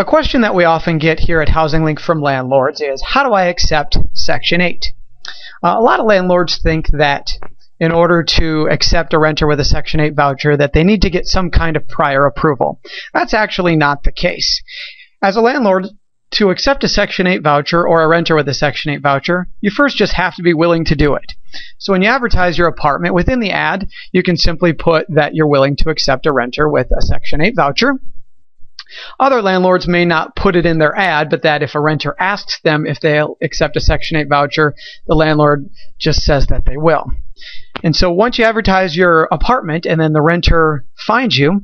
A question that we often get here at Housing Link from landlords is, how do I accept Section 8? A lot of landlords think that in order to accept a renter with a Section 8 voucher that they need to get some kind of prior approval. That's actually not the case. As a landlord, to accept a Section 8 voucher or a renter with a Section 8 voucher, you first just have to be willing to do it. So when you advertise your apartment, within the ad, you can simply put that you're willing to accept a renter with a Section 8 voucher. Other landlords may not put it in their ad, but that if a renter asks them if they'll accept a Section 8 voucher, the landlord just says that they will. And so once you advertise your apartment and then the renter finds you,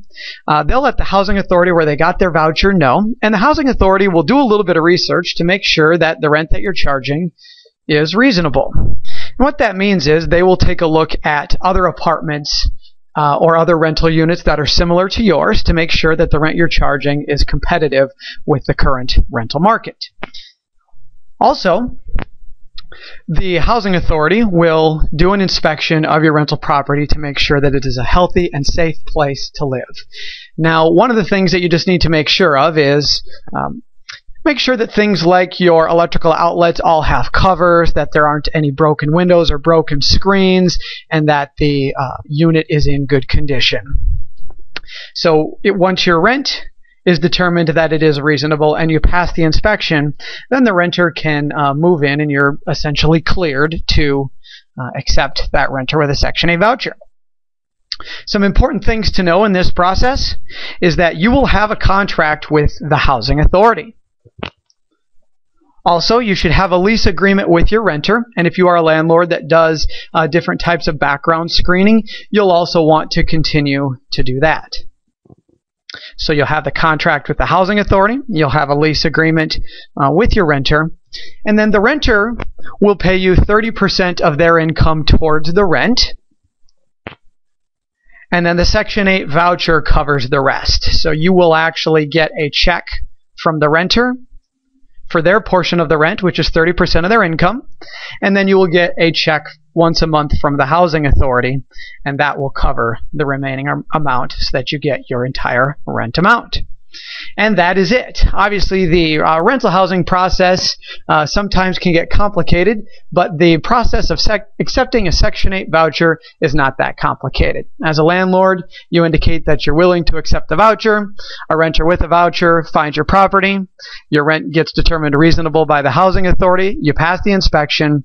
they'll let the housing authority where they got their voucher know, and the housing authority will do a little bit of research to make sure that the rent that you're charging is reasonable. And what that means is they will take a look at other apartments or other rental units that are similar to yours to make sure that the rent you're charging is competitive with the current rental market. Also, the housing authority will do an inspection of your rental property to make sure that it is a healthy and safe place to live. Now, one of the things that you just need to make sure of is make sure that things like your electrical outlets all have covers, that there aren't any broken windows or broken screens, and that the unit is in good condition. So once your rent is determined that it is reasonable and you pass the inspection, then the renter can move in and you're essentially cleared to accept that renter with a Section 8 voucher. Some important things to know in this process is that you will have a contract with the housing authority. Also, you should have a lease agreement with your renter, and if you are a landlord that does different types of background screening, you'll also want to continue to do that. So you'll have the contract with the housing authority, you'll have a lease agreement with your renter, and then the renter will pay you 30% of their income towards the rent, and then the Section 8 voucher covers the rest. So you will actually get a check from the renter for their portion of the rent, which is 30% of their income, and then you will get a check once a month from the housing authority, and that will cover the remaining amount so that you get your entire rent amount. And that is it. Obviously, the rental housing process sometimes can get complicated, but the process of accepting a Section 8 voucher is not that complicated. As a landlord, you indicate that you're willing to accept the voucher. A renter with a voucher finds your property. Your rent gets determined reasonable by the housing authority. You pass the inspection,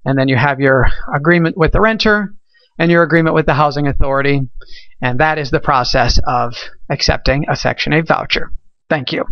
and then you have your agreement with the renter and your agreement with the housing authority. And that is the process of accepting a Section 8 voucher. Thank you.